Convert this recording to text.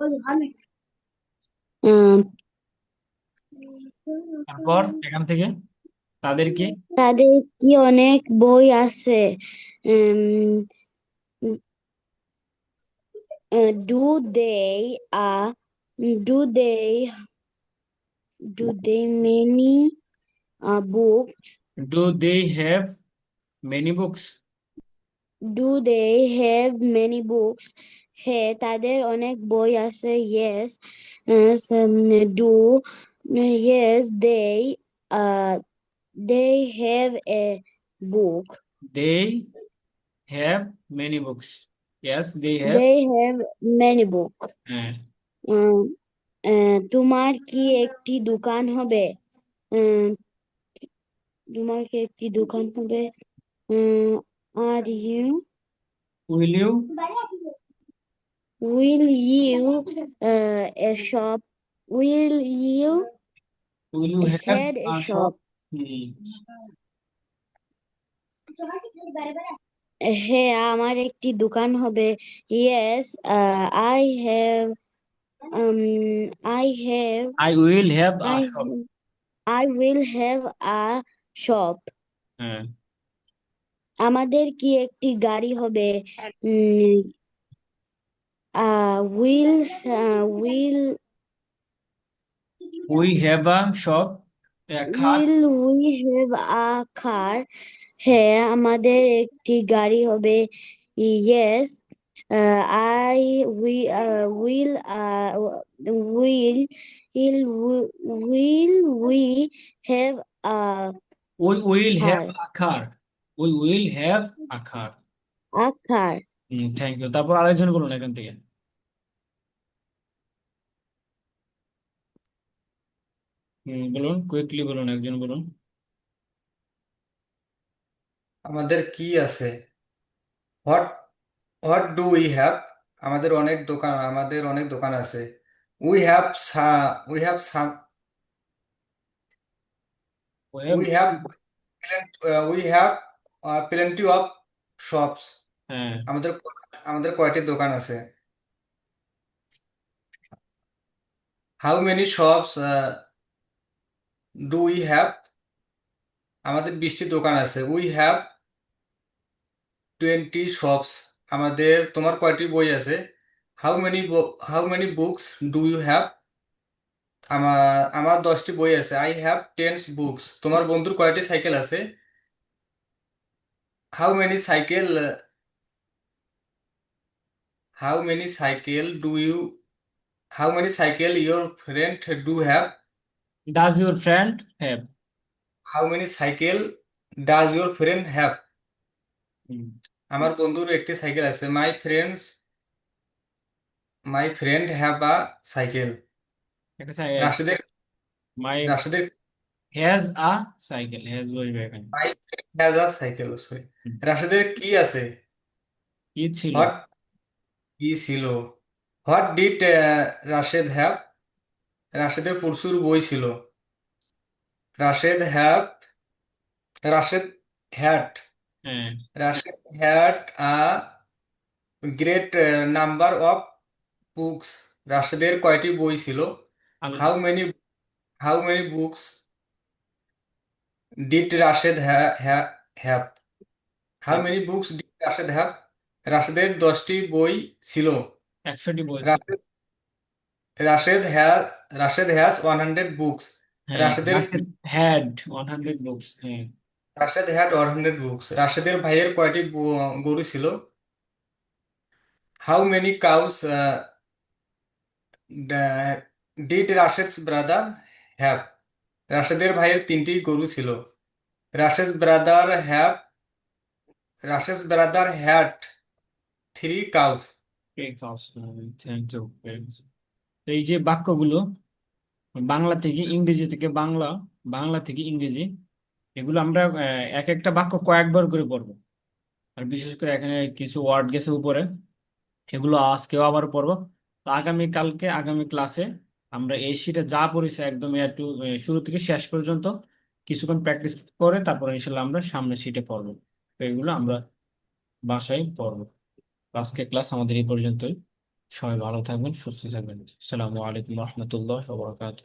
উম, তারপর এখান থেকে তাদের কি? তাদের কি অনেক বই আছে? Do they do they many book? Do they have many books? Do they have many books? হ্যাঁ, তাদের অনেক বই আছে। Yes. Do yes they have a book. They have many books. Yes, they have. They have many book. হ্যাঁ। উম, তোমার কি একটি দোকান হবে? উম, তোমার কি একটি দোকান হবে? Are you Will you? will you a shop? Will you Will you have had a a shop? shop? Hmm. হ্যাঁ, আমার একটি দোকান হবে। Yes, I have um I have I will have a I shop. I will have a shop. হ্যাঁ। আমাদের কি একটি গাড়ি হবে? উম, will We have a shop. A car. we have a car? হ্যাঁ, আমাদের একটি গাড়ি হবে। Yes, I will we have a We will have car? a car. We will have a car. A car. Thank you. তারপর আরেকজন বলুন এখান থেকে। বলুন, কুইকলি বলুন, একজন বলুন। আমাদের কি আছে? What what do we have? আমাদের অনেক দোকান আছে। We have we have some web. We have we have plenty of shops. হ্যাঁ। আমাদের আমাদের কয়টি দোকান আছে? How many shops do we have? আমাদের 20টি দোকান আছে। We have 20 shops. তোমার কয়টি বই আছে? How many how many books do you have? আমার আমার 10টি বই আছে। I have 10 books. তোমার বন্ধুর কয়টি সাইকেল আছে? How many cycle how many cycle do you how many cycle your friend do have? Does your friend have? How many cycle does your friend have? আমার বন্ধুর একটি সাইকেল আছে। My friend have a cycle. রাশেদের my রাশেদের has a cycle, has বসবে এখানে। My friend has a cycle, sorry. Hmm, রাশেদের কি আছে? কি ছিল? হোয়াট কি ছিল? What did Rashed have? রাশেদের প্রচুর বই ছিল। রাশেদ হ্যাভ রাশেদ হ্যাড হ্যাঁ। Rashed had a great number of books. রাশেদের কয়টি বই ছিল? আল- how many how many books did Rashed have? How তারপর many books did Rashed have? রাশেদের 10টি বই ছিল। 100টি বলছিল। Rashed Rashed has 100 books. হ্যাঁ, রাশেদের রাশেদ হ্যাড 100 বুকস। হ্যাঁ। Rashed had 100 books. রাশেদের ভাইয়ের কয়টি গরু ছিল? How many cows did Rashed's brother have? রাশেদের ভাইয়ের 3টি গরু ছিল। Rashed brother have Rashed brother had 3 cows. ঠিক আছে, থ্যাংক ইউ। এই যে বাক্যগুলো বাংলা থেকে ইংরেজি থেকে বাংলা, বাংলা থেকে ইংরেজি, এগুলো আমরা এক একটা বাক্য কয়েকবার করে পড়বো। আর বিশেষ করে এখানে কিছু ওয়ার্ড গেছে উপরে, এগুলো আজকেও আবার পড়বো। তো আগামী ক্লাসে আমরা এই শিটে যা পড়েছি একদম একটু শুরু থেকে শেষ পর্যন্ত কিছুক্ষণ প্র্যাকটিস করে তারপরে ইনশাল্লাহ আমরা সামনের শিটে পড়বো। তো এগুলো আমরা বাসায় পড়বো। আজকে ক্লাস আমাদের এই পর্যন্তই। সবাই ভালো থাকবেন, সুস্থ থাকবেন। আসসালামু আলাইকুম রহমতুল্লাহ ওয়া বারাকাতুহু।